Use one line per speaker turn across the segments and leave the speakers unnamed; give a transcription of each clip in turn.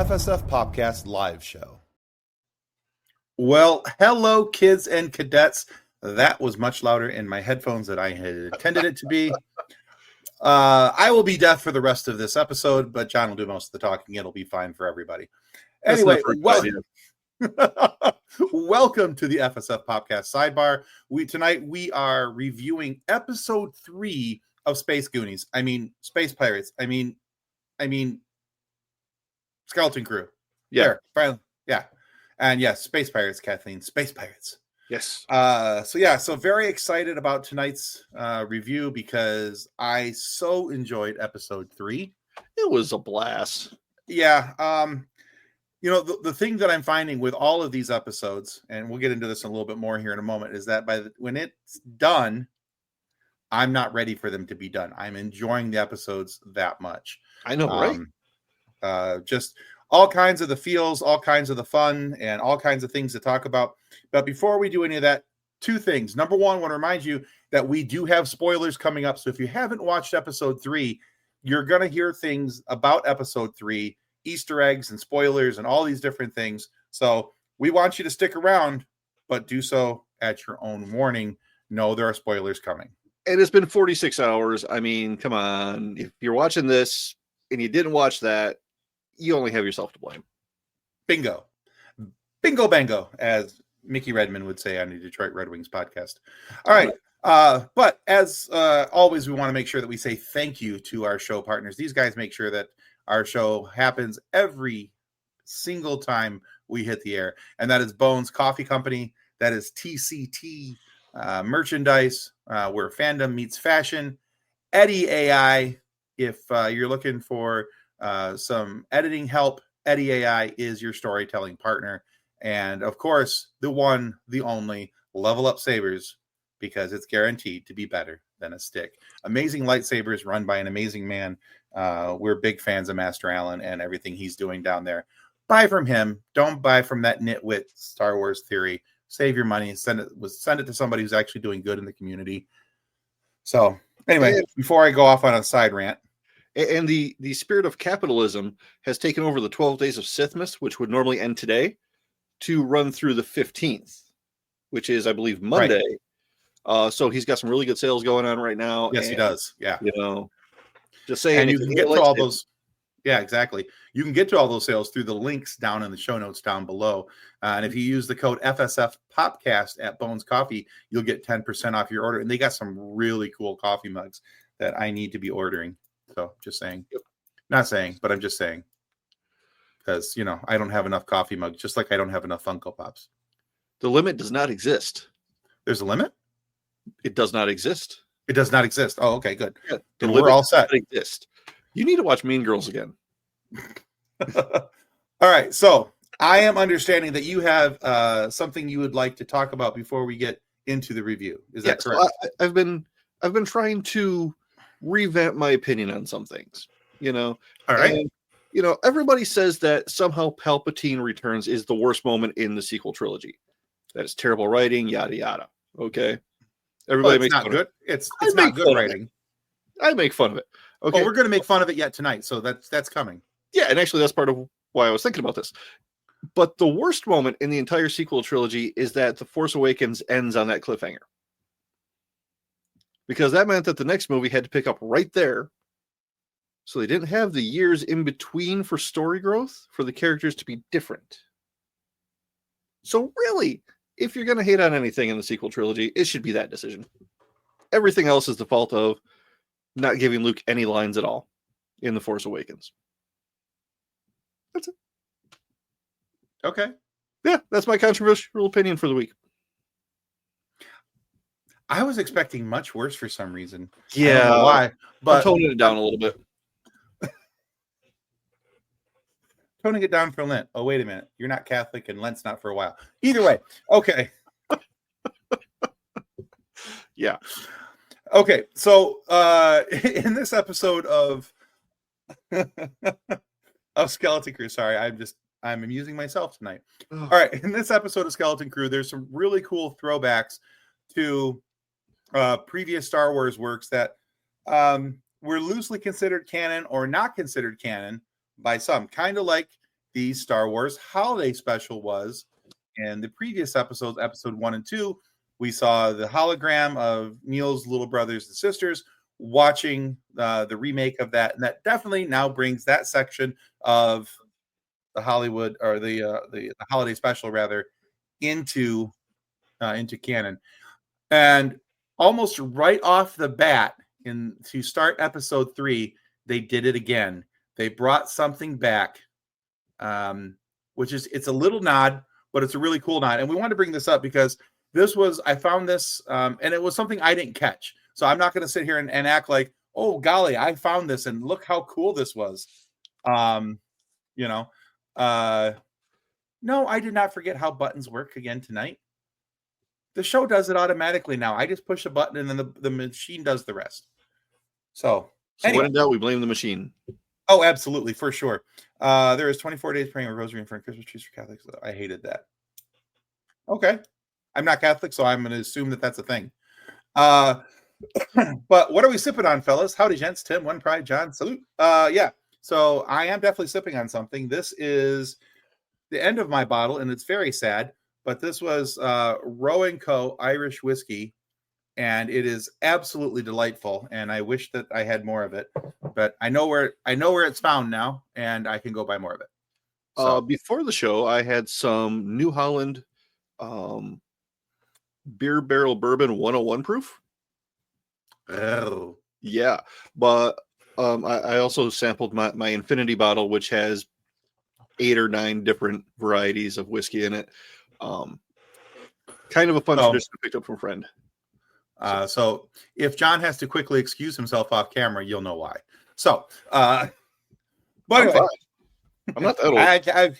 FSF PopCast live show. Well, hello, kids and cadets. That was much louder in my headphones than I had intended it to be. I will be deaf for the rest of this episode, but John will do most of the talking. It'll be fine for everybody. Anyway, welcome to the FSF PopCast Sidebar. Tonight we are reviewing episode 3 of Space Goonies. I mean, Space Pirates. I mean, Skeleton Crew.
Yeah.
There, finally. Yeah. And yes, Space Pirates, Kathleen. Space Pirates.
Yes.
So very excited about tonight's review because I so enjoyed episode 3.
It was a blast.
Yeah. The thing that I'm finding with all of these episodes, and we'll get into this a little bit more here in a moment, is that when it's done, I'm not ready for them to be done. I'm enjoying the episodes that much.
I know, right?
Just all kinds of the feels, all kinds of the fun, and all kinds of things to talk about. But before we do any of that, 2 things. Number one, I want to remind you that we do have spoilers coming up. So if you haven't watched episode 3, you're going to hear things about episode 3, Easter eggs and spoilers and all these different things. So we want you to stick around, but do so at your own warning. No, there are spoilers coming.
And it's been 46 hours. I mean, come on. If you're watching this and you didn't watch that, you only have yourself to blame.
Bingo. Bingo bango, as Mickey Redmond would say on the Detroit Red Wings podcast. All right. But as always, we want to make sure that we say thank you to our show partners. These guys make sure that our show happens every single time we hit the air. And that is Bones Coffee Company. That is TCT Merchandise, where fandom meets fashion. Eddie AI, if you're looking for some editing help, Eddie AI is your storytelling partner. And of course, the one, the only, Level Up Sabers, because it's guaranteed to be better than a stick. Amazing lightsabers run by an amazing man. We're big fans of Master Allen and everything he's doing down there. Buy from him. Don't buy from that nitwit Star Wars theory. Save your money and send it to somebody who's actually doing good in the community. So anyway, before I go off on a side rant.
And the spirit of capitalism has taken over the 12 days of Sithmas, which would normally end today, to run through the 15th, which is, I believe, Monday. Right. So he's got some really good sales going on right now.
Yes, he does. Yeah.
Just saying.
And you can get to all those. Yeah, exactly. You can get to all those sales through the links down in the show notes down below. And if you use the code FSF PopCast at Bones Coffee, you'll get 10% off your order. And they got some really cool coffee mugs that I need to be ordering. So just saying. Yep. Not saying, but I'm just saying. Because, I don't have enough coffee mugs, just like I don't have enough Funko Pops.
The limit does not exist.
There's a limit?
It does not exist.
It does not exist. Oh, okay, good.
Yeah,
then we're all set.
Exist. You need to watch Mean Girls again.
All right. So I am understanding that you have something you would like to talk about before we get into the review. Is that correct?
So I've been trying to revamp my opinion on some things. All
right.
And, everybody says that somehow Palpatine Returns is the worst moment in the sequel trilogy. That it's terrible writing, yada yada. Okay. Everybody makes
not
fun
good.
Of it.
It's not good writing.
I make fun of it. Okay.
Oh, we're going to make fun of it yet tonight, so that's coming.
Yeah, and actually that's part of why I was thinking about this. But the worst moment in the entire sequel trilogy is that The Force Awakens ends on that cliffhanger. Because that meant that the next movie had to pick up right there. So they didn't have the years in between for story growth for the characters to be different. So really, if you're going to hate on anything in the sequel trilogy, it should be that decision. Everything else is the fault of not giving Luke any lines at all in The Force Awakens. That's it.
Okay.
Yeah, that's my controversial opinion for the week.
I was expecting much worse for some reason.
Yeah.
I don't know why, but
I'm toning it down a little bit.
Toning it down for Lent. Oh, wait a minute. You're not Catholic and Lent's not for a while. Either way. Okay.
Yeah.
Okay. So in this episode of Skeleton Crew, sorry, I'm amusing myself tonight. All right. In this episode of Skeleton Crew, there's some really cool throwbacks to previous Star Wars works that were loosely considered canon or not considered canon by some, kind of like the Star Wars holiday special was. In the previous episodes, episode 1 and 2, we saw the hologram of Neil's little brothers and sisters watching the remake of that, and that definitely now brings that section of the Hollywood or the holiday special rather into canon. And almost right off the bat, to start episode 3, they did it again. They brought something back, which is, it's a little nod, but it's a really cool nod. And we want to bring this up because I found this, and it was something I didn't catch. So I'm not going to sit here and act like, oh, golly, I found this and look how cool this was. No, I did not forget how buttons work again tonight. The show does it automatically now. I just push a button and then the machine does the rest. So
anyway. When in doubt, we blame the machine.
Oh, absolutely, for sure. There is 24 days praying a rosary in front of Christmas trees for Catholics. I hated that. Okay. I'm not Catholic, so I'm going to assume that that's a thing. But what are we sipping on, fellas? Howdy, gents. Tim, One Pride, John, salute. Yeah. So I am definitely sipping on something. This is the end of my bottle, and it's very sad. But this was Roe & Co. Irish whiskey, and it is absolutely delightful. And I wish that I had more of it, but I know where it's found now, and I can go buy more of it. So,
before the show, I had some New Holland beer barrel bourbon 101 proof.
Oh,
yeah, but I also sampled my Infinity bottle, which has 8 or 9 different varieties of whiskey in it. Kind of a fun tradition I picked up from a friend.
So if John has to quickly excuse himself off camera, you'll know why. So, but anyway,
I'm not that old.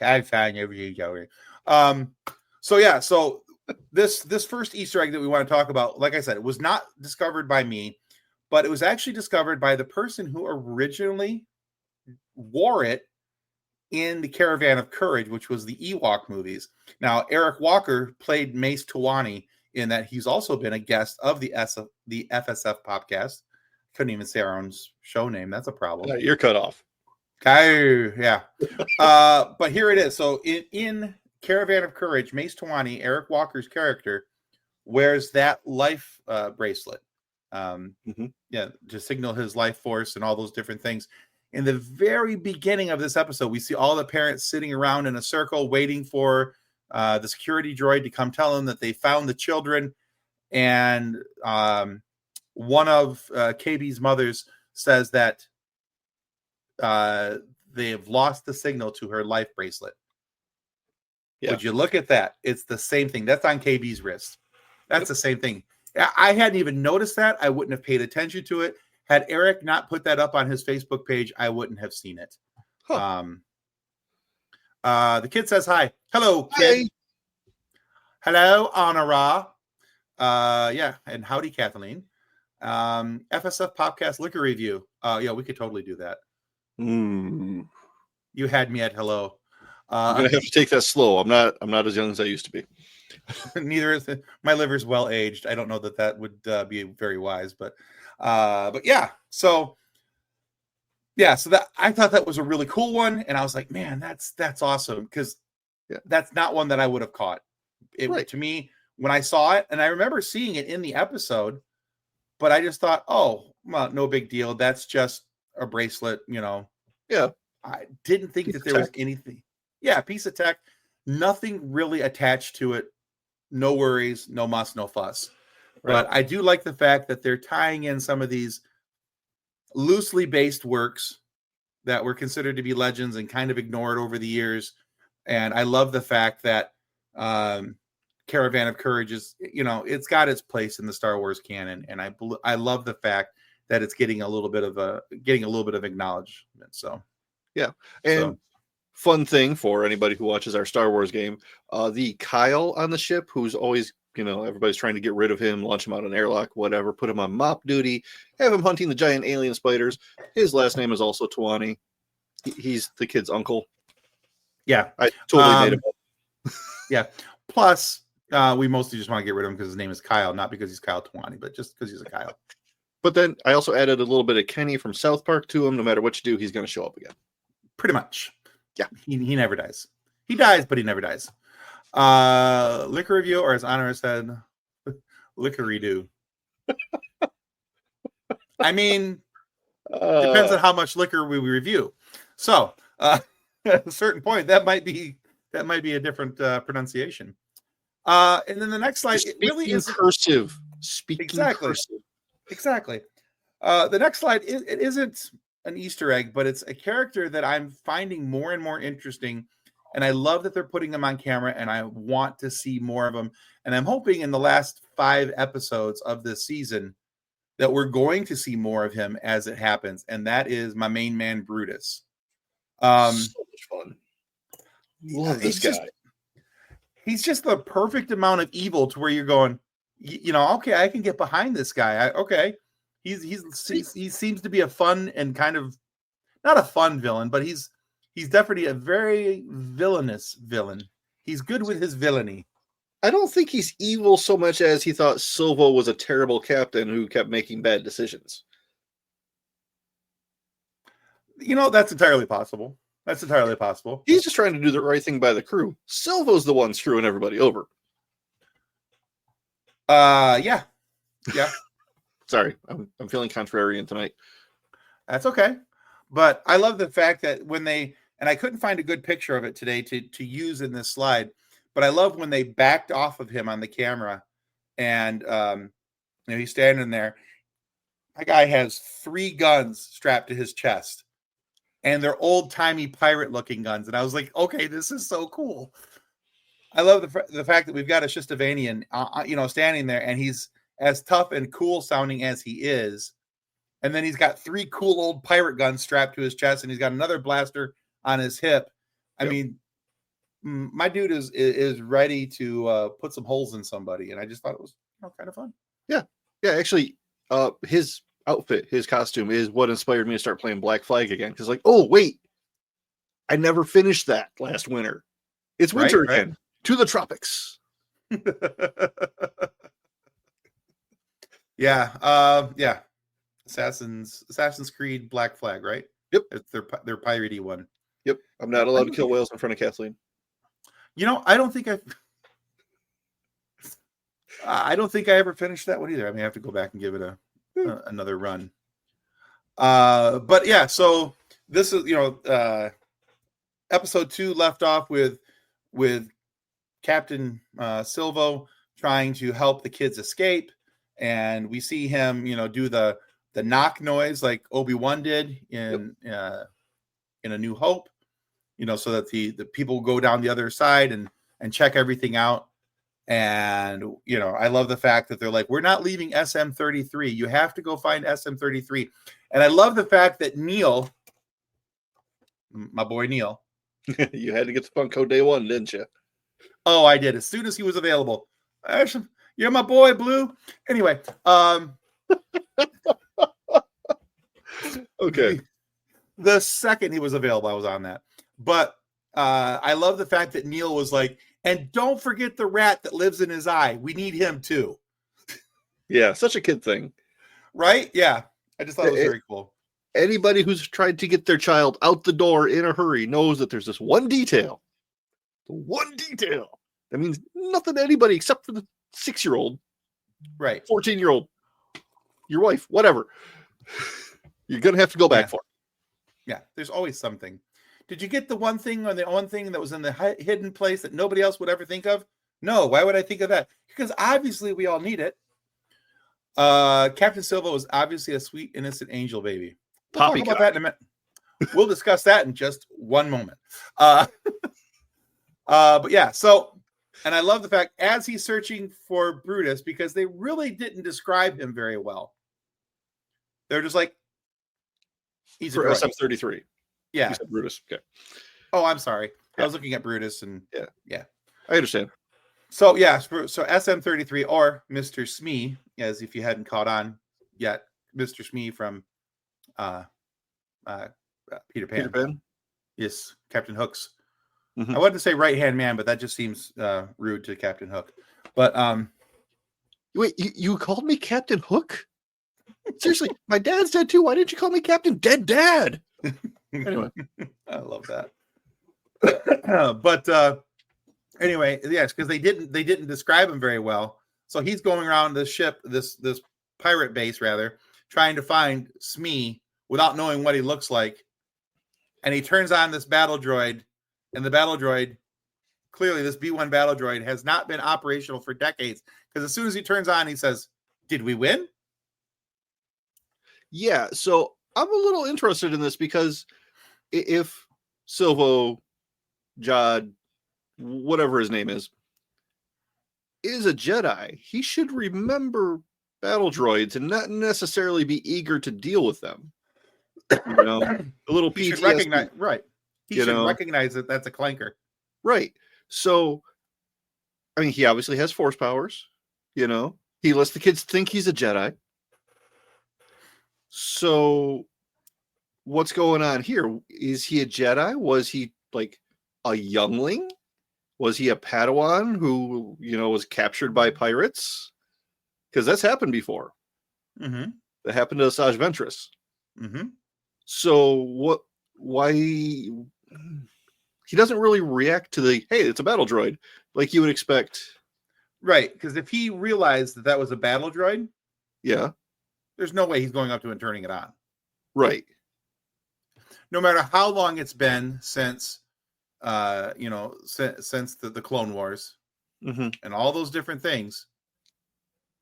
I'm fine. Everything's going. So yeah. So this first Easter egg that we want to talk about, like I said, it was not discovered by me, but it was actually discovered by the person who originally wore it in the Caravan of Courage, which was the Ewok movies. Now, Eric Walker played Mace Tawani in that. He's also been a guest of the FSF PopCast. Couldn't even say our own show name. That's a problem.
You're cut off.
Yeah. But here it is. So in Caravan of Courage, Mace Tawani, Eric Walker's character, wears that life bracelet. Yeah, to signal his life force and all those different things. In the very beginning of this episode, we see all the parents sitting around in a circle waiting for the security droid to come tell them that they found the children. And one of KB's mothers says that they have lost the signal to her life bracelet. Yeah. Would you look at that? It's the same thing. That's on KB's wrist. That's the same thing. I hadn't even noticed that. I wouldn't have paid attention to it. Had Eric not put that up on his Facebook page, I wouldn't have seen it. Huh. The kid says hi. Hello, kid. Hi. Hello, Honora. Yeah, and howdy, Kathleen. FSF PopCast liquor review. Yeah, we could totally do that. You had me at hello.
I'm gonna have to take that slow. I'm not as young as I used to be.
Neither is my liver's well aged. I don't know that would be very wise, but yeah. So that I thought that was a really cool one, and I was like, man, that's awesome, because that's not one that I would have caught. To me, when I saw it, and I remember seeing it in the episode, but I just thought, oh, well, no big deal. That's just a bracelet, Yeah. I didn't think that there was anything. Yeah, piece of tech. Nothing really attached to it. No worries, no muss, no fuss. Right. But I do like the fact that they're tying in some of these loosely based works that were considered to be legends and kind of ignored over the years. And I love the fact that Caravan of Courage is, it's got its place in the Star Wars canon. And I love the fact that it's getting a little bit of acknowledgement. So,
yeah. And fun thing for anybody who watches our Star Wars game, the Kyle on the ship, who's always, everybody's trying to get rid of him, launch him out an airlock, whatever, put him on mop duty, have him hunting the giant alien spiders. His last name is also Tawani. He's the kid's uncle.
Yeah.
I totally made him up.
Yeah. Plus, we mostly just want to get rid of him because his name is Kyle, not because he's Kyle Tawani, but just because he's a Kyle.
But then I also added a little bit of Kenny from South Park to him. No matter what you do, he's going to show up again.
Pretty much.
Yeah.
He never dies. He dies, but he never dies. Liquor review, or as Honor said, liquor-doo. I mean, depends on how much liquor we review. So at a certain point, that might be a different pronunciation. And then the next slide, it really is
cursive. Speaking
exactly
cursive.
exactly. The next slide, it isn't an Easter egg, but it's a character that I'm finding more and more interesting. And I love that they're putting him on camera, and I want to see more of him. And I'm hoping in the last 5 episodes of this season that we're going to see more of him as it happens. And that is my main man, Brutus.
So much fun. Love this guy.
He's just the perfect amount of evil to where you're going, okay, I can get behind this guy. He seems to be a fun and kind of not a fun villain, but he's definitely a very villainous villain. He's good with his villainy.
I don't think he's evil so much as he thought Silvo was a terrible captain who kept making bad decisions.
That's entirely possible.
He's just trying to do the right thing by the crew. Silvo's the one screwing everybody over.
Yeah.
Sorry, I'm feeling contrarian tonight.
That's okay. But I love the fact that when and I couldn't find a good picture of it today to use in this slide, but I love when they backed off of him on the camera and he's standing there. My guy has 3 guns strapped to his chest, and they're old-timey pirate-looking guns. And I was like, okay, this is so cool. I love the fact that we've got a Shistavanian, standing there, and he's as tough and cool sounding as he is. And then he's got 3 cool old pirate guns strapped to his chest, and he's got another blaster on his hip. I mean, my dude is ready to put some holes in somebody, and I just thought it was kind of fun.
Yeah. Actually, his outfit, his costume, is what inspired me to start playing Black Flag again. Because, oh wait, I never finished that last winter. It's winter again. To the tropics.
Yeah. Assassin's Creed Black Flag, right?
Yep.
It's their piratey one.
Yep. I'm not allowed to kill whales in front of Kathleen.
I don't think I ever finished that one either. I may have to go back and give it another run. But yeah, so this is episode 2 left off with Captain Silvo trying to help the kids escape, and we see him do the knock noise like Obi-Wan did in A New Hope, so that the people go down the other side and check everything out. And I love the fact that they're like, we're not leaving SM-33. You have to go find SM-33. And I love the fact that Neil, my boy Neil,
you had to get the fun code day 1, didn't you?
Oh, I did. As soon as he was available. You're my boy, Blue. Anyway,
okay.
The second he was available, I was on that. But I love the fact that Neil was like, and don't forget the rat that lives in his eye. We need him too.
Yeah, such a kid thing.
Right? Yeah. I just thought it was very cool.
Anybody who's tried to get their child out the door in a hurry knows that there's this one detail. One detail. That means nothing to anybody except for the 6-year-old.
Right.
14-year-old. Your wife, whatever. You're going to have to go back for it.
Yeah, there's always something. Did you get the one thing that was in the hidden place that nobody else would ever think of? No. Why would I think of that? Because obviously we all need it. Captain Silva was obviously a sweet, innocent angel baby. We'll talk about that in a minute. We'll discuss that in just one moment. But yeah, so, and I love the fact as he's searching for Brutus, because they really didn't describe him very well. They're just like, he's
for SM-33.
Yeah.
You said Brutus. Okay.
Oh, I'm sorry.
Yeah.
I was looking at Brutus and yeah.
I understand.
So yeah, so SM-33 or Mr. Smee, as if you hadn't caught on yet, Mr. Smee from Peter Pan.
Peter Pan?
Yes, Captain Hook's.
Mm-hmm.
I wanted to say right-hand man, but that just seems rude to Captain Hook. But
wait, you called me Captain Hook? Seriously, my dad's dead too. Why didn't you call me Captain Dead Dad? Anyway.
I love that. But anyway, yes, because they didn't describe him very well. So he's going around this ship, this pirate base rather, trying to find Smee without knowing what he looks like. And he turns on this battle droid, and the battle droid, clearly this B-1 battle droid, has not been operational for decades. Because as soon as he turns on, he says, "Did we win?"
Yeah, so I'm a little interested in this because if Silvo, Jod, whatever his name is a Jedi, he should remember battle droids and not necessarily be eager to deal with them. You know, a little
He should
PTSD.
recognize, right. He
You
should
know?
recognize that that's a clanker.
Right. So, I mean, he obviously has force powers. You know, he lets the kids think he's a Jedi. So, what's going on here? Is he a Jedi? Was he like a youngling? Was he a Padawan who, you know, was captured by pirates? Because that's happened before.
Mm-hmm.
That happened to Asajj Ventress.
Mm-hmm.
So what? Why he doesn't really react to the hey, it's a battle droid like you would expect.
Right, because if he realized that that was a battle droid,
Yeah,
there's no way he's going up to and turning it on.
right.
No matter how long it's been since, since the Clone Wars
Mm-hmm.
and all those different things,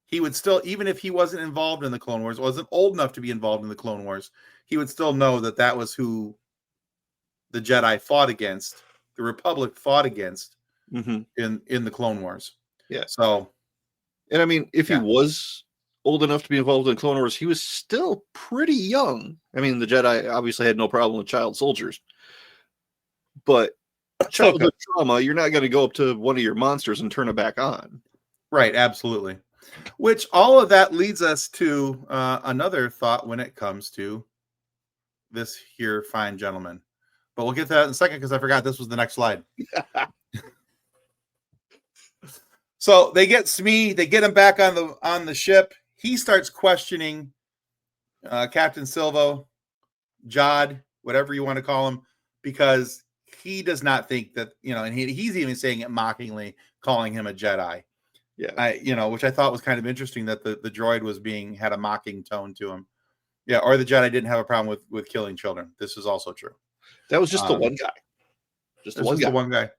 he would still, even if he wasn't involved in the Clone Wars, wasn't old enough to be involved in the Clone Wars, he would still know that that was who the Jedi fought against, the Republic fought against
Mm-hmm.
in the Clone Wars.
Yeah.
So,
And I mean, if
Yeah.
he was old enough to be involved in Clone Wars, he was still pretty young. I mean, the Jedi obviously had no problem with child soldiers, but childhood trauma, you're not going to go up to one of your monsters and turn it back on.
right, absolutely. Which all of that leads us to another thought when it comes to this here fine gentleman. But we'll get to that in a second because I forgot this was the next slide. So they get Smee, they get him back on the ship. He starts questioning Captain Silvo, Jod, whatever you want to call him, because he does not think that, and he's even saying it mockingly, calling him a Jedi.
Yeah.
Which I thought was kind of interesting that the droid had a mocking tone to him. Yeah, or the Jedi didn't have a problem with killing children. This is also true.
That was just the one guy. Just the one guy.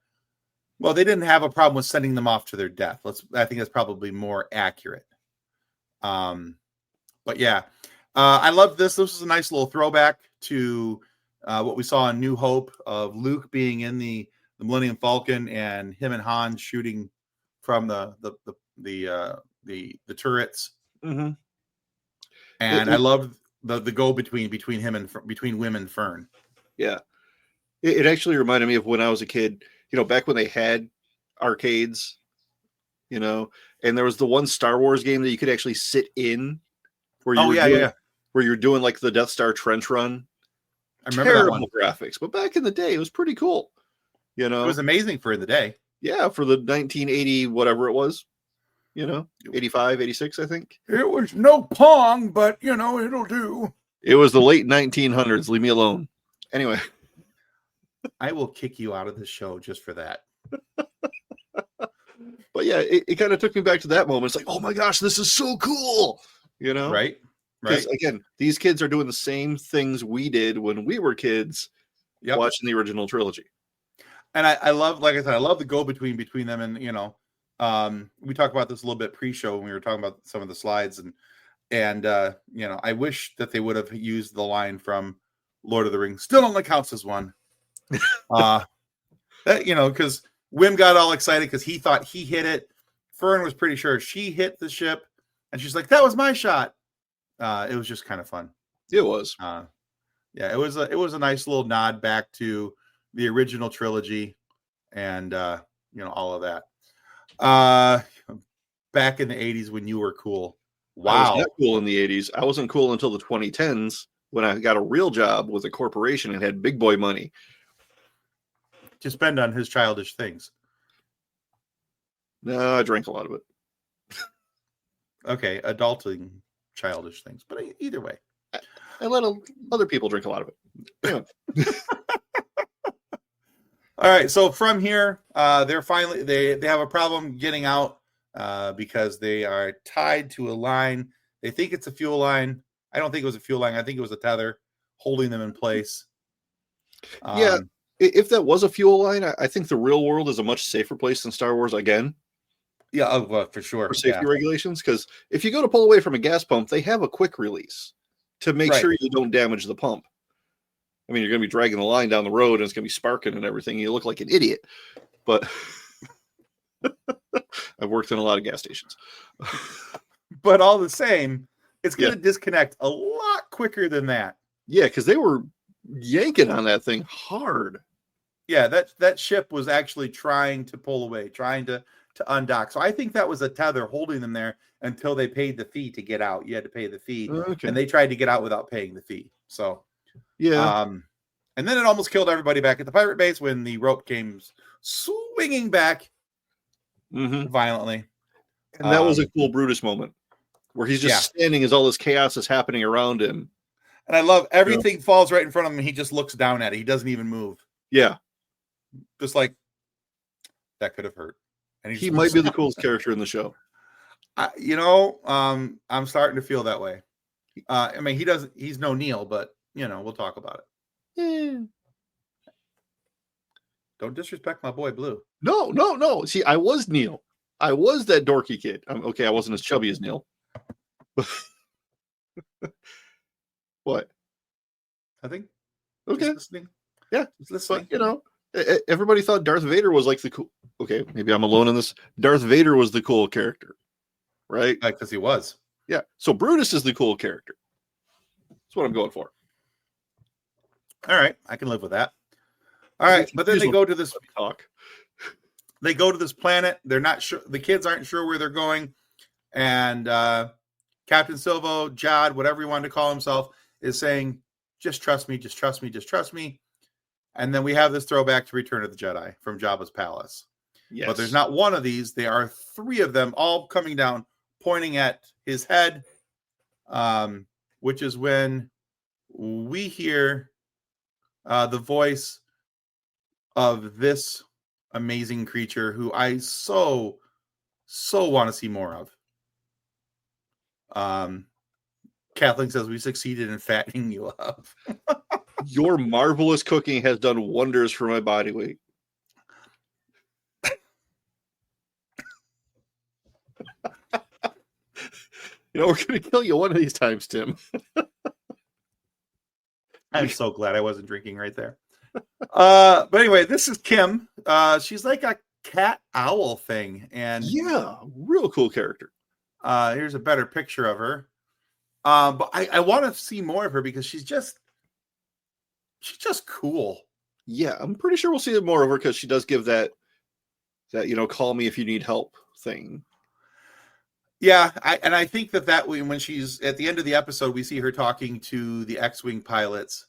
Well, they didn't have a problem with sending them off to their death. I think that's probably more accurate. But yeah, I love this. This is a nice little throwback to what we saw in New Hope of Luke being in the Millennium Falcon and him and Han shooting from the turrets.
Mm-hmm.
And I love the go between him and between Wim and Fern.
Yeah, it actually reminded me of when I was a kid. Back when they had arcades, and there was the one Star Wars game that you could actually sit in, where you're doing like the Death Star trench run.
I remember
Terrible
that one.
graphics, but back in the day, it was pretty cool.
It was amazing for the day.
Yeah, for the 1980 whatever it was, 85, 86, I think.
It was no Pong, but it'll do.
It was the late 1900s. Leave me alone. Anyway.
I will kick you out of the show just for that.
But yeah, it kind of took me back to that moment. It's like, oh my gosh, this is so cool.
Right.
Because again, these kids are doing the same things we did when we were kids watching the original trilogy. And
I love, like I said, I love the go between them. And, we talked about this a little bit pre-show when we were talking about some of the slides. And I wish that they would have used the line from Lord of the Rings. Still only counts as one. Because Wim got all excited because he thought he hit it. Fern was pretty sure she hit the ship. And she's like, that was my shot. It was just kind of fun.
It was.
It was a nice little nod back to the original trilogy and all of that. Back in the 80s when you were cool. Wow.
I was not cool in the 80s. I wasn't cool until the 2010s when I got a real job with a corporation and had big boy money
to spend on his childish things.
No, I drank a lot of it.
Okay, adulting childish things, but either way,
I let other people drink a lot of it.
All right, so from here, they're finally they have a problem getting out because they are tied to a line. They think it's a fuel line. I don't think it was a fuel line. I think it was a tether holding them in place.
Yeah, if that was a fuel line, I think the real world is a much safer place than Star Wars again.
Yeah, well, for sure.
For safety regulations, because if you go to pull away from a gas pump, they have a quick release to make sure you don't damage the pump. I mean, you're going to be dragging the line down the road and it's going to be sparking and everything. You look like an idiot. But I've worked in a lot of gas stations.
But all the same, it's going to disconnect a lot quicker than that.
Yeah, because they were yanking on that thing hard.
Yeah, that ship was actually trying to pull away, trying to undock. So I think that was a tether holding them there until they paid the fee to get out. You had to pay the fee, and they tried to get out without paying the fee. So
yeah,
and then it almost killed everybody back at the pirate base when the rope came swinging back violently.
And that was a cool Brutus moment where he's just standing as all this chaos is happening around him.
And I love everything falls right in front of him. And he just looks down at it. He doesn't even move.
Yeah.
Just like that could have hurt. And
he might be the coolest character in the show.
I'm starting to feel that way. I mean, he's no Neil, but we'll talk about it.
Yeah.
Don't disrespect my boy Blue.
No. See, I was Neil. I was that dorky kid. Okay, I wasn't as chubby as Neil. What?
I think.
Okay.
Listening.
Yeah.
Just listening.
But, everybody thought Darth Vader was like the cool. Okay, maybe I'm alone in this. Darth Vader was the cool character, right?
Because he was.
Yeah. So Brutus is the cool character. That's what I'm going for.
All right, I can live with that. All right, but then they go to this
talk.
They go to this planet. They're not sure. The kids aren't sure where they're going, and Captain Silvo, Jod, whatever he wanted to call himself, is saying, "Just trust me. Just trust me. Just trust me." And then we have this throwback to Return of the Jedi from Jabba's palace. Yes. But there's not one of these. There are three of them all coming down, pointing at his head, which is when we hear the voice of this amazing creature who I so want to see more of. Kathleen says we succeeded in fattening you up.
Your marvelous cooking has done wonders for my body weight. We're going to kill you one of these times, Tim.
I'm so glad I wasn't drinking right there. But anyway, this is Kim. She's like a cat owl thing. And
yeah, real cool character.
Here's a better picture of her. But I want to see more of her because she's just cool.
Yeah, I'm pretty sure we'll see more of her because she does give that call me if you need help thing.
Yeah, I think that when she's at the end of the episode, we see her talking to the X-Wing pilots,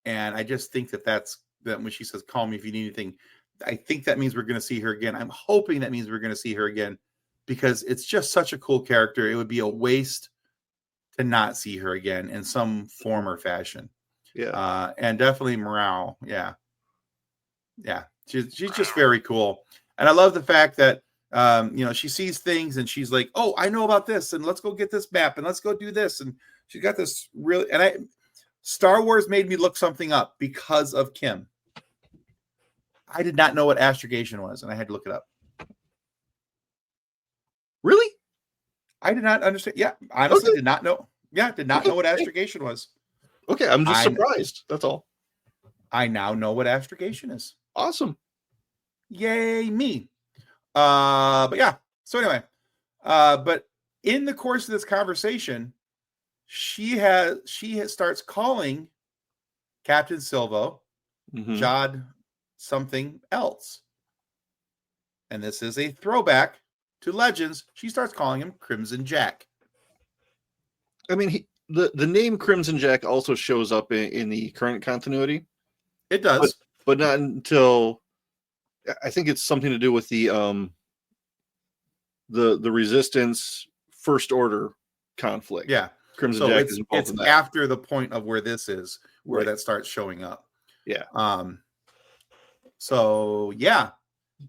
and I just think that when she says "call me if you need anything," I think that means we're going to see her again. I'm hoping that means we're going to see her again because it's just such a cool character. It would be a waste to not see her again in some form or fashion.
Yeah,
and definitely morale. Yeah, she's just very cool, and I love the fact that. She sees things and she's like, "Oh, I know about this, and let's go get this map, and let's go do this." And she got this really. And Star Wars made me look something up because of Kim. I did not know what astrogation was, and I had to look it up.
Really?
I did not understand. Yeah, honestly, did not know. Yeah, did not know what astrogation was.
Okay, I'm just surprised. That's all.
I now know what astrogation is.
Awesome.
Yay, me. But yeah, so anyway, but in the course of this conversation, she starts calling Captain Silvo, Jod something else. And this is a throwback to Legends. She starts calling him Crimson Jack.
I mean, the name Crimson Jack also shows up in the current continuity.
It does.
But not until I think it's something to do with the Resistance First Order conflict.
Yeah,
Crimson Jack is involved in that.
After the point of where this is, where that starts showing up.
Yeah.
So yeah,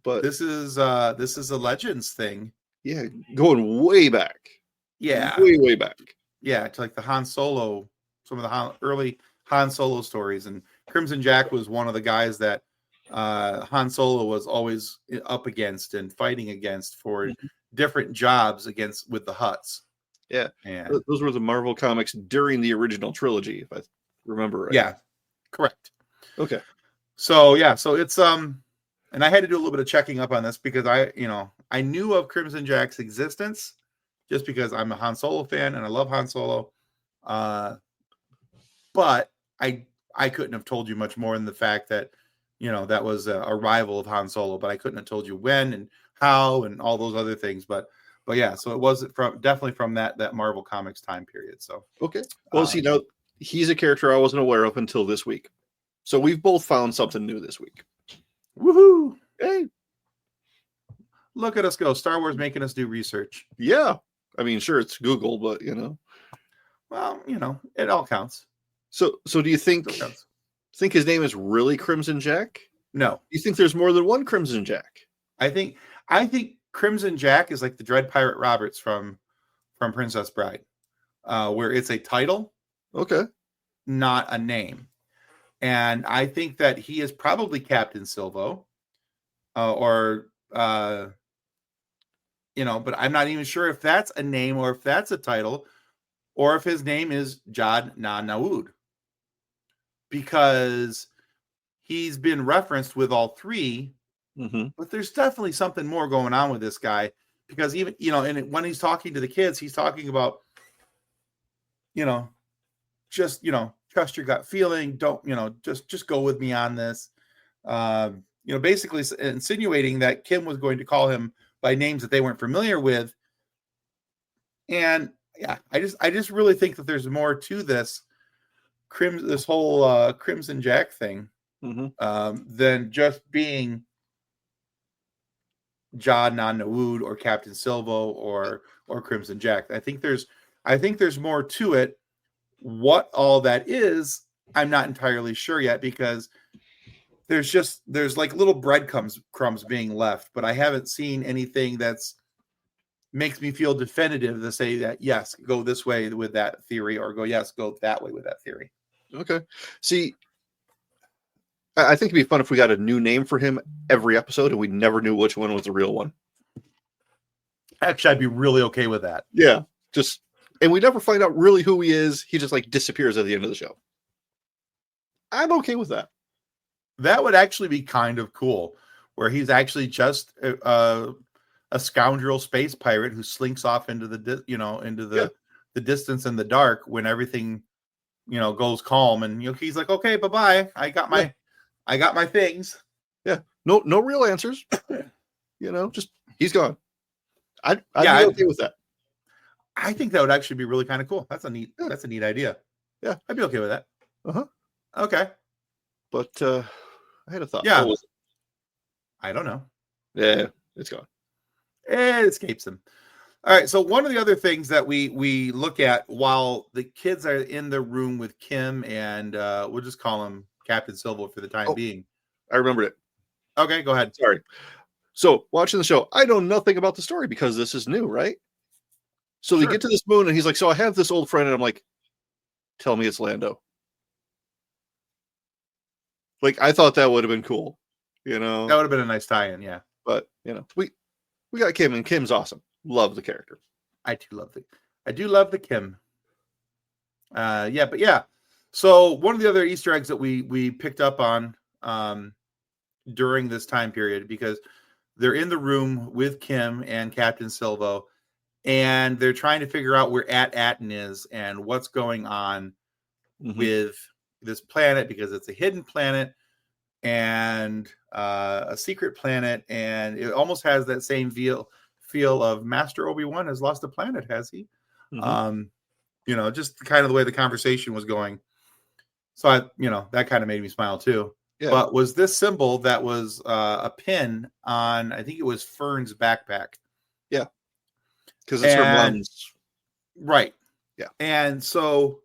But
this is a Legends thing.
yeah, going way back.
Yeah,
Way back.
yeah, to like the Han Solo, some of the early Han Solo stories, and Crimson Jack was one of the guys that Han Solo was always up against and fighting against for different jobs with the Hutts.
Yeah,
and
those were the Marvel comics during the original trilogy, if I remember right.
Yeah, correct.
Okay.
So yeah, so it's and I had to do a little bit of checking up on this because I knew of Crimson Jack's existence just because I'm a Han Solo fan and I love Han Solo. But I couldn't have told you much more than the fact that that was a rival of Han Solo, but I couldn't have told you when and how and all those other things. But yeah, so it was definitely from that Marvel Comics time period. So
okay, well, see, now he's a character I wasn't aware of until this week, so we've both found something new this week.
Woohoo!
Hey,
look at us go! Star Wars making us do research.
Yeah, I mean, sure, it's Google, but
well, it all counts.
So do you think his name is really Crimson Jack?
No.
You think there's more than one Crimson Jack?
I think Crimson Jack is like the Dread Pirate Roberts from Princess Bride, where it's a title,
okay,
not a name. And I think that he is probably Captain Silvo, but I'm not even sure if that's a name or if that's a title, or if his name is Jad Na Nawood, because he's been referenced with all three. But there's definitely something more going on with this guy, because even and when he's talking to the kids, he's talking about just trust your gut feeling, don't just go with me on this, basically insinuating that Kim was going to call him by names that they weren't familiar with. And yeah, I just really think that there's more to this whole Crimson Jack thing than just being Jad Na Nawood or Captain Silvo or Crimson Jack. I think there's more to it. What all that is, I'm not entirely sure yet, because there's like little breadcrumbs being left, but I haven't seen anything that's makes me feel definitive to say that yes, go this way with that theory, or go that way with that theory.
Okay. See, I think it'd be fun if we got a new name for him every episode and we never knew which one was the real one.
Actually, I'd be really okay with that.
Yeah. And we never find out really who he is. He just like disappears at the end of the show. I'm okay with that.
That would actually be kind of cool, where he's actually just a scoundrel space pirate who slinks off into the distance in the dark when everything goes calm, and he's like, okay, bye-bye. I got my things.
Yeah. No real answers. Just he's gone. I'd be okay with that.
I think that would actually be really kind of cool. That's a neat idea.
Yeah.
I'd be okay with that. Okay.
But I had a thought.
Yeah. I don't know.
Yeah, it's gone.
It escapes him. All right. So one of the other things that we look at while the kids are in the room with Kim, and we'll just call him Captain Silvo for the time being.
I remembered it.
Okay, go ahead.
Sorry. So watching the show, I know nothing about the story because this is new, right? So they get to this moon, and he's like, so I have this old friend, and I'm like, tell me it's Lando. Like, I thought that would have been cool, That
would have been a nice tie-in, yeah.
But, we got Kim, and Kim's awesome. Love the character.
I do love the Kim. But yeah. So one of the other Easter eggs that we picked up on during this time period, because they're in the room with Kim and Captain Silvo, and they're trying to figure out where Atten is and what's going on with this planet, because it's a hidden planet and a secret planet, and it almost has that same feel of Master Obi-Wan has lost a planet, has he? Just kind of the way the conversation was going. So that kind of made me smile too. Yeah. But was this symbol that was a pin on, I think it was Fern's backpack.
Yeah. Because it's her mom's.
Right.
Yeah.
And so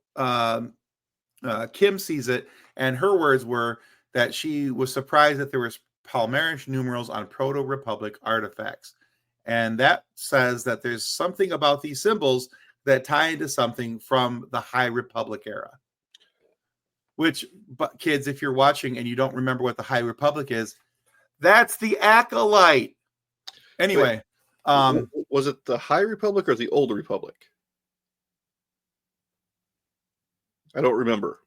Kim sees it, and her words were that she was surprised that there was Palmarish numerals on Proto-Republic artifacts. And that says that there's something about these symbols that tie into something from the High Republic era. Which, but kids, if you're watching and you don't remember what the High Republic is, that's the Acolyte. Anyway.
Was it the High Republic or the Old Republic? I don't remember.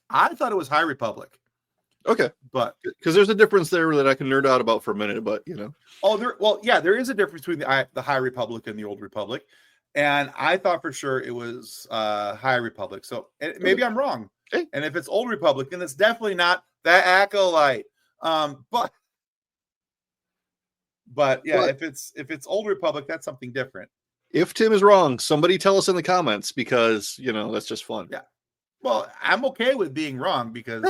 I thought it was High Republic.
Okay,
but
because there's a difference there that I can nerd out about for a minute, but you know.
Oh, there is a difference between the High Republic and the Old Republic, and I thought for sure it was High Republic. So maybe I'm wrong.
Okay.
And if it's Old Republic, then it's definitely not the Acolyte. But yeah, if it's Old Republic, that's something different.
If Tim is wrong, somebody tell us in the comments, because you know that's just fun.
Yeah. Well, I'm okay with being wrong because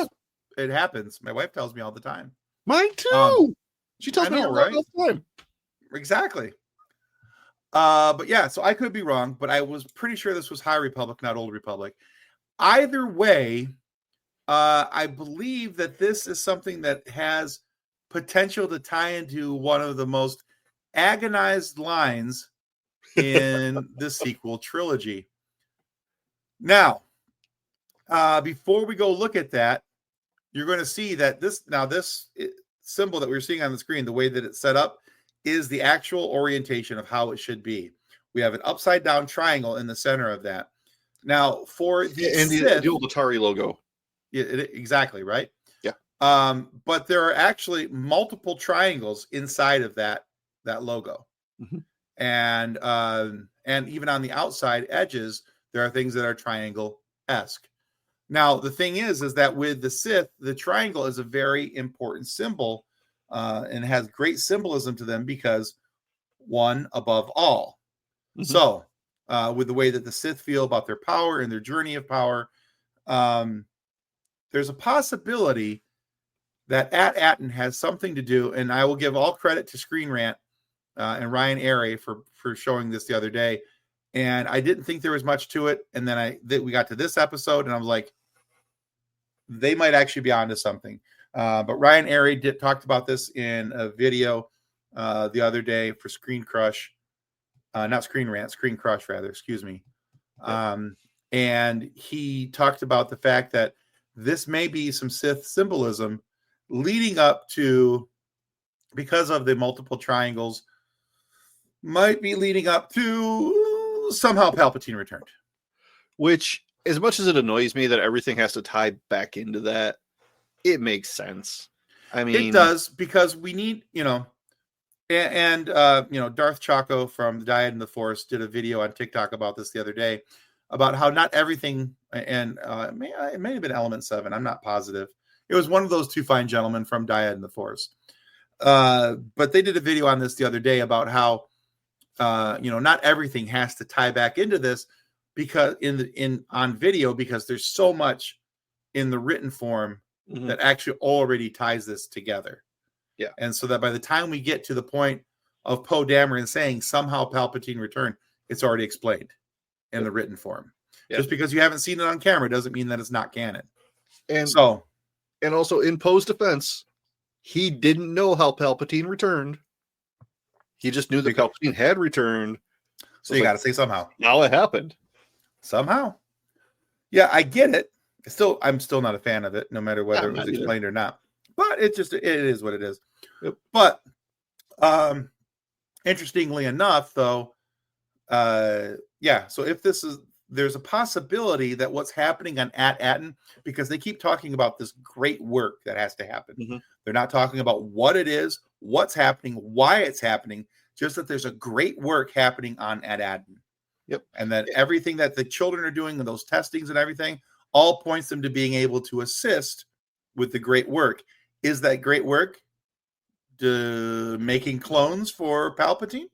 it happens. My wife tells me all the time.
Mine too. She tells me
right?
all the time.
Exactly. But yeah, so I could be wrong, but I was pretty sure this was High Republic, not Old Republic. Either way, I believe that this is something that has potential to tie into one of the most agonized lines in the sequel trilogy. Now, before we go look at that, you're going to see that this symbol that we're seeing on the screen, the way that it's set up, is the actual orientation of how it should be. We have an upside down triangle in the center of that. Now, for the Sith,
the old Atari logo.
Yeah, exactly, right?
Yeah.
But there are actually multiple triangles inside of that logo.
Mm-hmm.
And even on the outside edges, there are things that are triangle-esque. Now, the thing is that with the Sith, the triangle is a very important symbol and has great symbolism to them because one above all. Mm-hmm. So, with the way that the Sith feel about their power and their journey of power, there's a possibility that At-Aten has something to do, and I will give all credit to Screen Rant and Ryan Airy for showing this the other day. And I didn't think there was much to it. And then we got to this episode, and I was like, they might actually be onto something. But Ryan Airy talked about this in a video the other day for Screen Crush. Not Screen Rant, Screen Crush, rather, excuse me. And he talked about the fact that this may be some Sith symbolism leading up to, because of the multiple triangles, might be leading up to somehow Palpatine returned.
Which, as much as it annoys me that everything has to tie back into that, it makes sense. I mean,
it does, because we need, and Darth Chaco from the Dyad in the Force did a video on TikTok about this the other day, about how not everything, and it may have been Element 7, I'm not positive. It was one of those two fine gentlemen from Dyad in the Force. But they did a video on this the other day about how, not everything has to tie back into this, because on video, because there's so much in the written form that actually already ties this together.
Yeah.
And so that by the time we get to the point of Poe Dameron saying somehow Palpatine returned, it's already explained in the written form. Yeah. Just because you haven't seen it on camera doesn't mean that it's not canon.
And also, in Poe's defense, he didn't know how Palpatine returned. He just knew that Palpatine had returned.
So you got to say somehow.
Now it happened.
Somehow. Yeah, I get it. I'm still not a fan of it, no matter whether it was explained or not. But it is what it is. Yep. But interestingly enough, though, so if there's a possibility that what's happening on At-Aten, because they keep talking about this great work that has to happen. Mm-hmm. They're not talking about what it is, what's happening, why it's happening, just that there's a great work happening on At-Aten.
Yep.
And that everything that the children are doing and those testings and everything all points them to being able to assist with the great work. Is that great work making clones for Palpatine?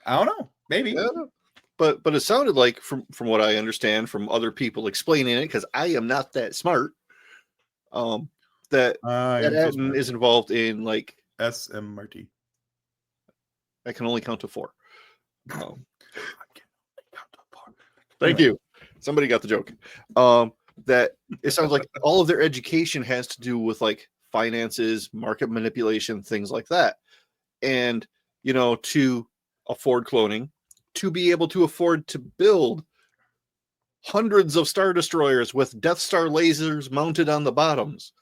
I don't know. Maybe.
Yeah. But it sounded like, from what I understand from other people explaining it, because I am not that smart, that At-Aten is involved in like
SMRT.
I can only count to 4. Thank you. Somebody got the joke. that it sounds like all of their education has to do with like finances, market manipulation, things like that. And, to afford cloning, to be able to afford to build hundreds of Star Destroyers with Death Star lasers mounted on the bottoms,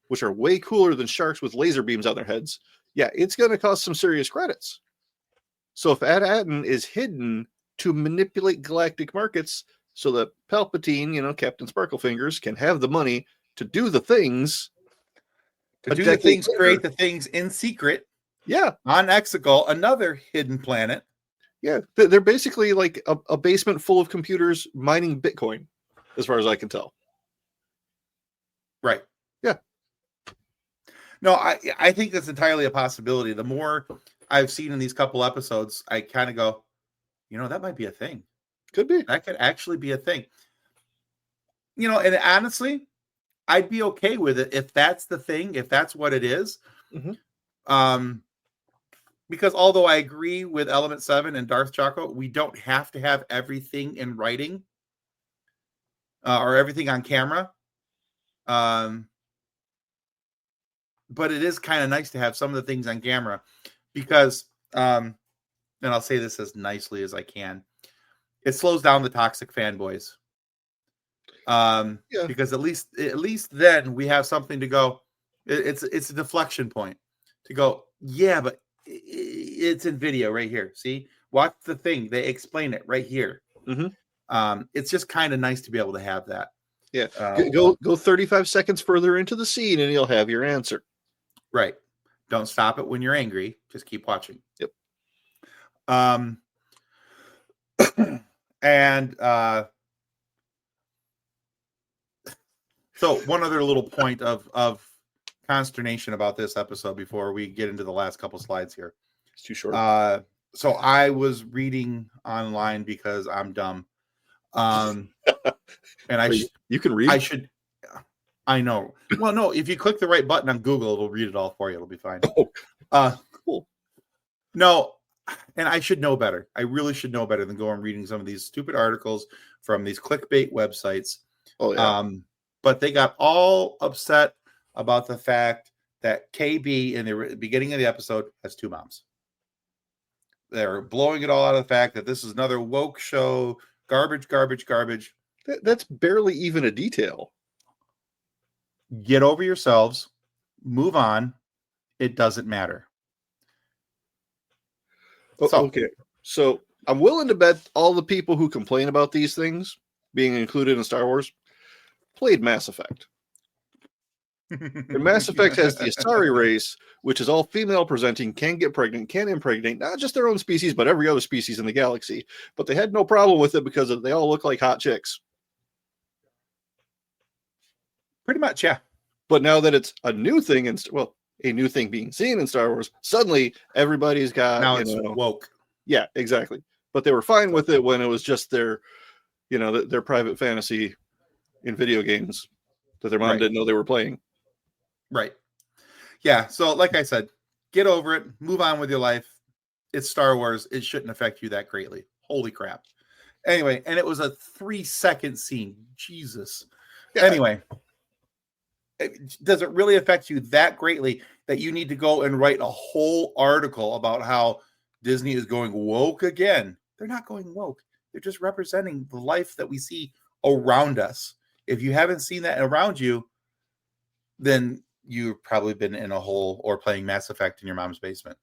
which are way cooler than sharks with laser beams on their heads. Yeah, it's going to cost some serious credits. So if AT-ATN is hidden to manipulate galactic markets so that Palpatine, Captain Sparklefingers, can have the money to do the things.
To do the things, create the things in secret.
Yeah.
On Exegol, another hidden planet.
Yeah. They're basically like a basement full of computers mining Bitcoin, as far as I can tell.
Right.
Yeah.
No, I think that's entirely a possibility. The more I've seen in these couple episodes, I kind of go, that might be a thing.
Could be.
That could actually be a thing. And honestly, I'd be okay with it if that's the thing, if that's what it is.
Mm-hmm.
Because although I agree with Element 7 and Darth Chaco, we don't have to have everything in writing or everything on camera. But it is kind of nice to have some of the things on camera because, and I'll say this as nicely as I can, it slows down the toxic fanboys. Because at least then we have something to go. It's a deflection point to go. Yeah, but it's in video right here. See, watch the thing. They explain it right here.
Mm-hmm.
It's just kind of nice to be able to have that.
Yeah, go 35 seconds further into the scene, and you'll have your answer.
Right. Don't stop it when you're angry. Just keep watching.
Yep.
And so one other little point of consternation about this episode before we get into the last couple slides here.
It's too short.
So I was reading online because I'm dumb. And
you can read.
I know. Well, no, if you click the right button on Google, it'll read it all for you. It'll be fine.
Oh, cool.
No, and I should know better. I really should know better than go and reading some of these stupid articles from these clickbait websites.
Oh, yeah.
But they got all upset about the fact that KB in the beginning of the episode has two moms. They're blowing it all out of the fact that this is another woke show. Garbage.
That's barely even a detail.
Get over yourselves. Move on. It doesn't matter.
Okay. So I'm willing to bet all the people who complain about these things being included in Star Wars played Mass Effect. And Mass Effect has the Asari race, which is all female presenting, can get pregnant, can impregnate not just their own species, but every other species in the galaxy. But they had no problem with it because they all look like hot chicks.
Pretty much, yeah.
But now that it's a new thing, a new thing being seen in Star Wars, suddenly everybody's got
now it's woke.
Yeah, exactly. But they were fine with it when it was just their private fantasy in video games that their mom didn't know they were playing.
Right. Yeah. So, like I said, get over it. Move on with your life. It's Star Wars. It shouldn't affect you that greatly. Holy crap. Anyway, and it was a 3-second scene. Jesus. Yeah. Anyway, does it really affect you that greatly that you need to go and write a whole article about how Disney is going woke again? They're not going woke. They're just representing the life that we see around us. If you haven't seen that around you, then you've probably been in a hole or playing Mass Effect in your mom's basement.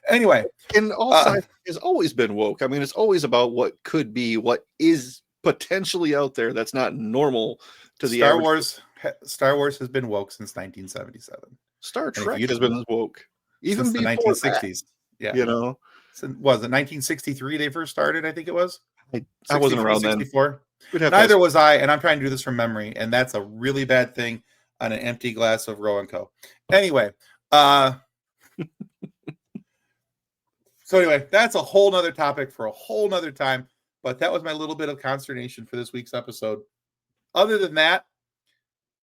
Anyway.
And all sci-fi has always been woke. I mean, it's always about what could be, what is potentially out there that's not normal to the
Star Wars. Star Wars has been woke since 1977.
Star Trek has been woke even
since the 1960s.
That,
yeah, was it 1963 they first started? I think it was.
I wasn't around
64. Then. Neither was I, and I'm trying to do this from memory, and that's a really bad thing on an empty glass of Roe & Co. Anyway, so anyway, that's a whole nother topic for a whole nother time. But that was my little bit of consternation for this week's episode. Other than that,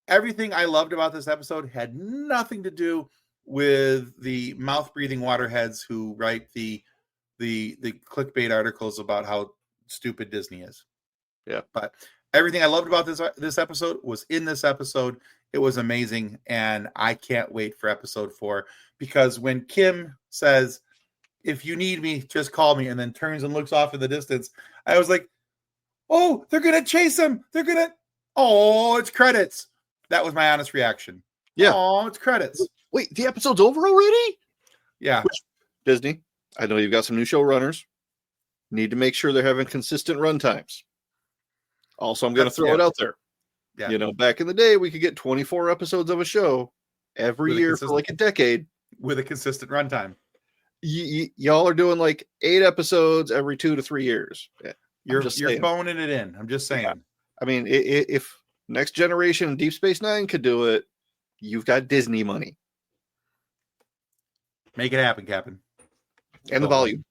everything I loved about this episode had nothing to do with the mouth-breathing waterheads who write the clickbait articles about how stupid Disney is.
Yeah.
But Everything I loved about this episode was in this episode. It was amazing, and I can't wait for episode 4, because when Kim says, "If you need me, just call me," and then turns and looks off in the distance, I was like, "Oh, they're gonna chase him! They're gonna! Oh, it's credits." That was my honest reaction.
Yeah.
Oh, it's credits.
Wait, the episode's over already?
Yeah.
Disney, I know you've got some new showrunners. Need to make sure they're having consistent run times. Also, I'm going to throw it out there.
Yeah.
You know, back in the day, we could get 24 episodes of a show every year for like a decade
with a consistent runtime.
Y'all are doing like 8 episodes every 2 to 3 years.
You're phoning it in. I'm just saying. Yeah.
I mean, if Next Generation and Deep Space Nine could do it, you've got Disney money.
Make it happen, Captain.
And the volume.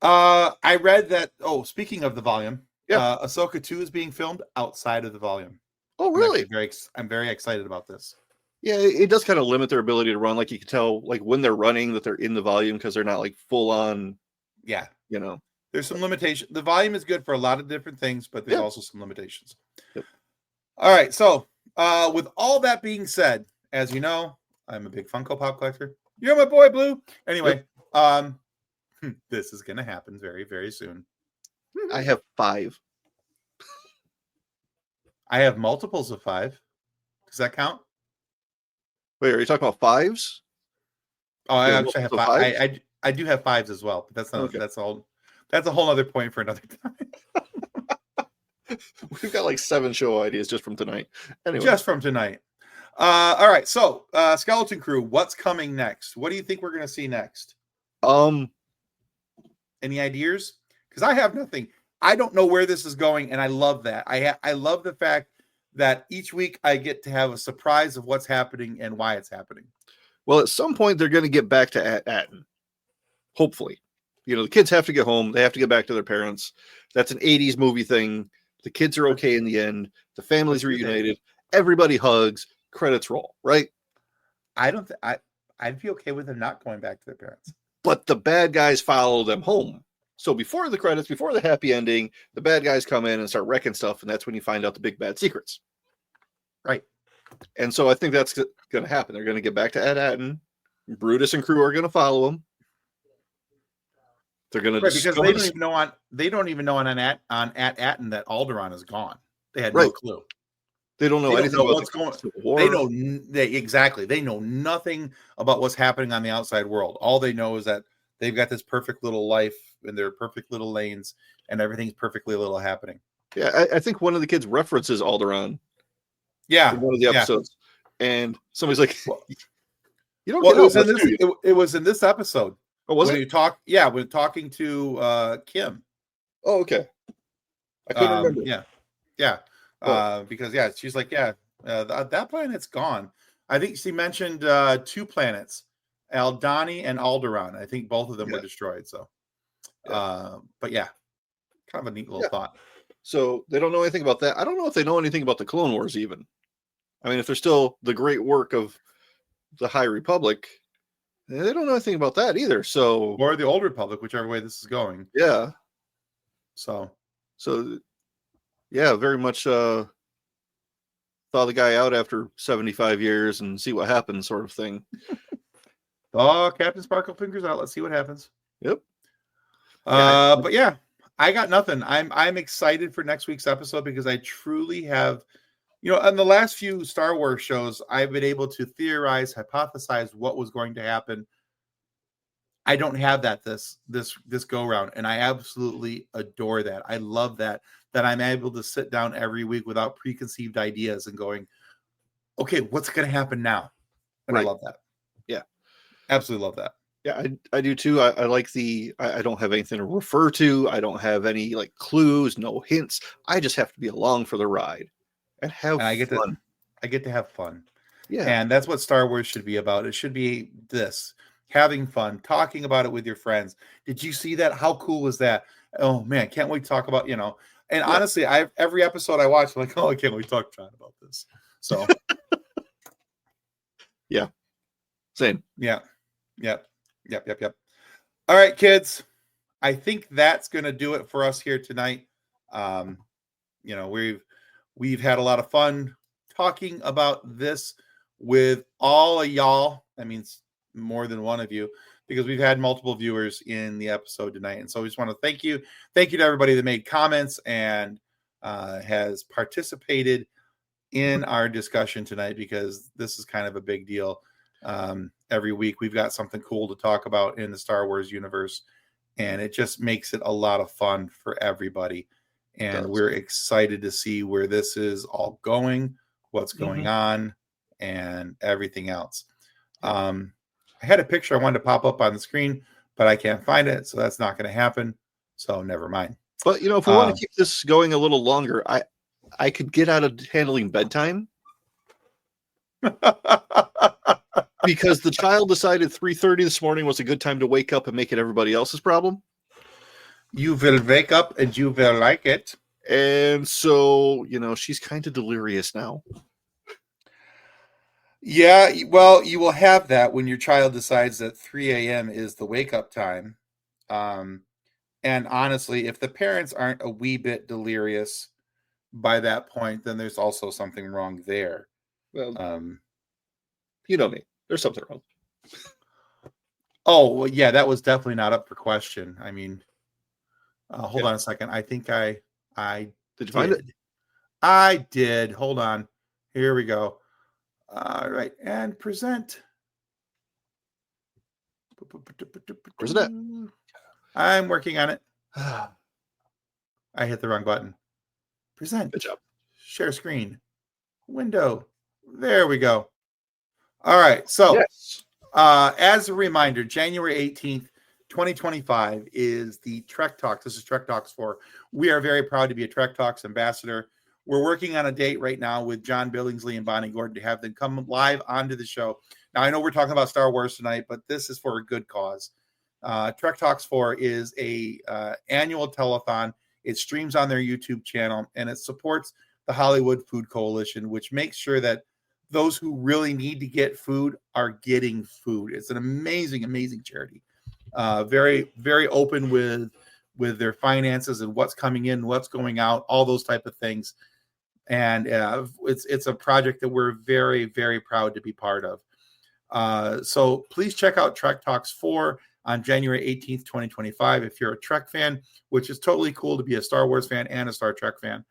I read that. Oh, speaking of the volume,
yeah,
Ahsoka 2 is being filmed outside of the volume.
Oh, really?
I'm very excited about this.
Yeah, it does kind of limit their ability to run. Like you can tell, like when they're running, that they're in the volume because they're not like full on.
Yeah,
you know,
there's some limitation. The volume is good for a lot of different things, but there's also some limitations.
Yep.
All right, so with all that being said, as you know, I'm a big Funko Pop collector. You're my boy, Blue. Anyway, this is going to happen very, very soon.
I have 5.
I have multiples of 5. Does that count?
Wait, are you talking about 5s?
Oh, I actually have 5. I do have 5s as well, but that's not. Okay. That's a whole other point for another time.
We've got like 7 show ideas just from tonight. Anyway,
just from tonight. All right, so Skeleton Crew, what's coming next? What do you think we're going to see next? Any ideas? Because I have nothing. I don't know where this is going, and I love that. I love the fact that each week I get to have a surprise of what's happening and why it's happening.
Well, at some point they're going to get back to Atten. Hopefully. You know, the kids have to get home. They have to get back to their parents. That's an 80s movie thing. The kids are okay in the end. The family's reunited. Everybody hugs. Credits roll, right?
I'd be okay with them not going back to their parents.
But the bad guys follow them home. So before the credits, before the happy ending, the bad guys come in and start wrecking stuff, and that's when you find out the big bad secrets.
Right.
And so I think that's going to happen. They're going to get back to Atten. Brutus and crew are going to follow them. They're going to
because they don't even know on Atten that Alderaan is gone. They had no clue.
They don't know anything about
what's going on. They know nothing about what's happening on the outside world. All they know is that they've got this perfect little life in their perfect little lanes, and everything's perfectly little happening.
Yeah, I think one of the kids references Alderaan.
Yeah,
in one of the episodes, and somebody's like,
"You don't." Well, it was in this episode.
Oh, was
when
it?
You talk? Yeah, when talking to Kim.
Oh, okay. I couldn't remember.
Yeah. Because she's like, that planet's gone. I think she mentioned 2 planets, Aldani and Alderaan. I think both of them were destroyed. So, but kind of a neat little thought.
So they don't know anything about that. I don't know if they know anything about the Clone Wars even. I mean, if they're still the great work of the High Republic, they don't know anything about that either. So,
or the Old Republic, whichever way this is going.
Yeah.
So.
Yeah, very much thaw the guy out after 75 years and see what happens, sort of thing.
Oh, Captain Sparkle fingers out. Let's see what happens.
Yep.
But yeah, I got nothing. I'm excited for next week's episode because I truly have, on the last few Star Wars shows, I've been able to theorize, hypothesize what was going to happen. I don't have that this go round, and I absolutely adore that. I love that I'm able to sit down every week without preconceived ideas and going, okay, what's going to happen now? And I love that.
Yeah,
absolutely love that.
Yeah, I do too. I like I don't have anything to refer to. I don't have any like clues, no hints. I just have to be along for the ride and have fun.
I get to have fun.
Yeah,
and that's what Star Wars should be about. It should be this. Having fun, talking about it with your friends. Did you see that? How cool was that? Oh man, can't wait to talk about, And honestly, every episode I watch, I'm like, oh, I can't wait to talk to John about this. So
yeah. Same.
Yeah. Yep. All right, kids. I think that's gonna do it for us here tonight. You know, we've had a lot of fun talking about this with all of y'all. That means more than one of you, because we've had multiple viewers in the episode tonight. And so we just want to thank you. Thank you to everybody that made comments and has participated in our discussion tonight, because this is kind of a big deal. Every week we've got something cool to talk about in the Star Wars universe, and it just makes it a lot of fun for everybody. And we're excited to see where this is all going, what's going on, and everything else. I had a picture I wanted to pop up on the screen, but I can't find it, so that's not going to happen. So never mind.
But you know, if we want to keep this going a little longer, I could get out of handling bedtime. Because the child decided 3:30 this morning was a good time to wake up and make it everybody else's problem.
You will wake up and you will like it.
And so, you know, she's kind of delirious now.
Yeah, well, you will have that when your child decides that 3 a.m. is the wake-up time. And honestly, if the parents aren't a wee bit delirious by that point, then there's also something wrong there.
Well, you know me. There's something wrong.
Oh, well, yeah, that was definitely not up for question. I mean, hold on a second. I think I
did you find it?
I did. Hold on. Here we go. All right, and present.
Where's it at?
I'm working on it. I hit the wrong button. Present.
Good job.
Share screen. Window. There we go. All right. So,
yes.
As a reminder, January 18th, 2025 is the Trek Talks. This is Trek Talks 4. We are very proud to be a Trek Talks ambassador. We're working on a date right now with John Billingsley and Bonnie Gordon to have them come live onto the show. Now, I know we're talking about Star Wars tonight, but this is for a good cause. Trek Talks 4 is a annual telethon. It streams on their YouTube channel, and it supports the Hollywood Food Coalition, which makes sure that those who really need to get food are getting food. It's an amazing, amazing charity. Very, very open with their finances and what's coming in, what's going out, all those type of things. And it's a project that we're very, very proud to be part of. So please check out Trek Talks 4 on January 18th, 2025. If you're a Trek fan, which is totally cool to be a Star Wars fan and a Star Trek fan,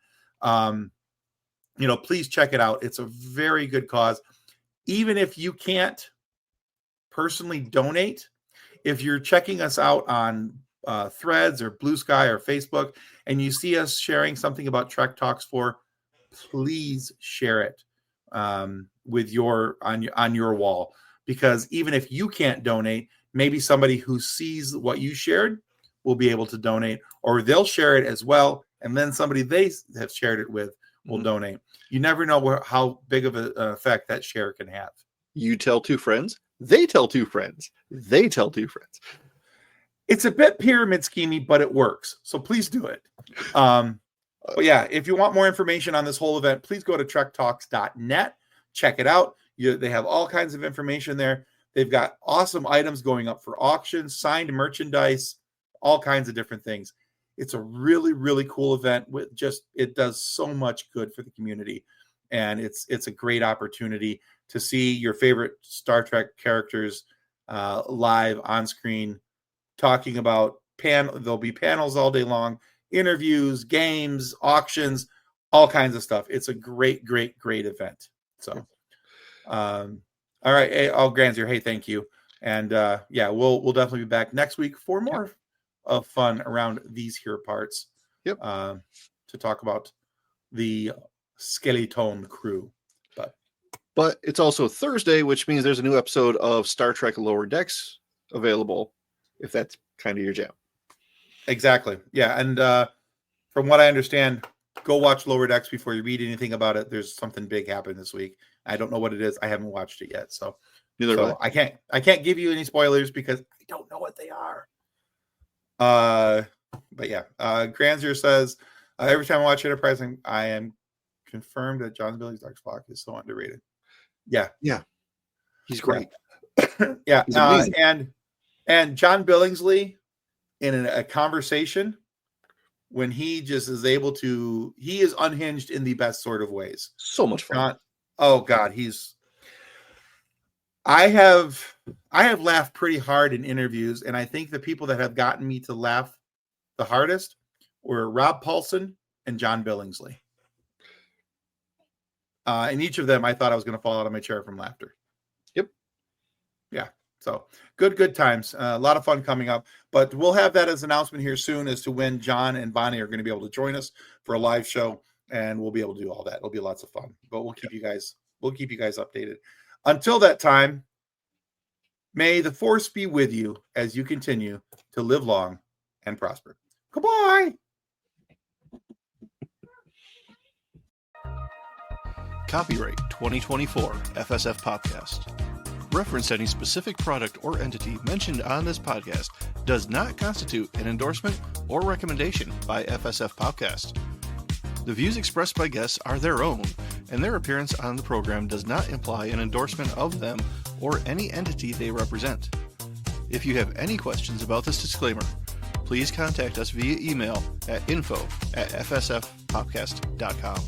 you know, please check it out. It's a very good cause. Even if you can't personally donate, if you're checking us out on Threads or Blue Sky or Facebook, and you see us sharing something about Trek Talks 4, please share it with on your wall, because even if you can't donate, maybe somebody who sees what you shared will be able to donate, or they'll share it as well, and then somebody they have shared it with will donate. You never know how big of an effect that share can have.
You tell two friends, they tell two friends, they tell two friends.
It's a bit pyramid schemey, but it works. So please do it. But yeah, if you want more information on this whole event, please go to trektalks.net. Check it out. They have all kinds of information there. They've got awesome items going up for auction, signed merchandise, all kinds of different things. It's a really, really cool event. It does so much good for the community, and it's a great opportunity to see your favorite Star Trek characters live on screen, talking about there'll be panels all day long, interviews, games, auctions, all kinds of stuff. It's a great, great, great event. So, all right. Hey, Grant's here. Hey, thank you. And yeah, we'll definitely be back next week for more of fun around these here parts.
Yep.
To talk about the Skeleton Crew.
But it's also Thursday, which means there's a new episode of Star Trek Lower Decks available, if that's kind of your jam.
Exactly. Yeah. And from what I understand, go watch Lower Decks before you read anything about it. There's something big happening this week. I don't know what it is. I haven't watched it yet. So I can't give you any spoilers because I don't know what they are. But yeah, Granzier says, every time I watch Enterprise, I am confirmed that John Billy's Dark Spock is so underrated. Yeah.
He's great.
Yeah.
He's amazing.
And John Billingsley in a conversation when he just is able to, he is unhinged in the best sort of ways.
So much fun.
Oh God, I have laughed pretty hard in interviews, and I think the people that have gotten me to laugh the hardest were Rob Paulson and John Billingsley. And each of them, I thought I was going to fall out of my chair from laughter.
Yep.
Yeah. So good times. A lot of fun coming up, but we'll have that as an announcement here soon as to when John and Bonnie are going to be able to join us for a live show, and we'll be able to do all that. It'll be lots of fun, but we'll keep you guys updated. Until that time, may the force be with you as you continue to live long and prosper. Goodbye.
Copyright 2024 FSF PopCast. Reference to any specific product or entity mentioned on this podcast does not constitute an endorsement or recommendation by FSF PopCast. The views expressed by guests are their own, and their appearance on the program does not imply an endorsement of them or any entity they represent. If you have any questions about this disclaimer, please contact us via email at info@fsfpopcast.com.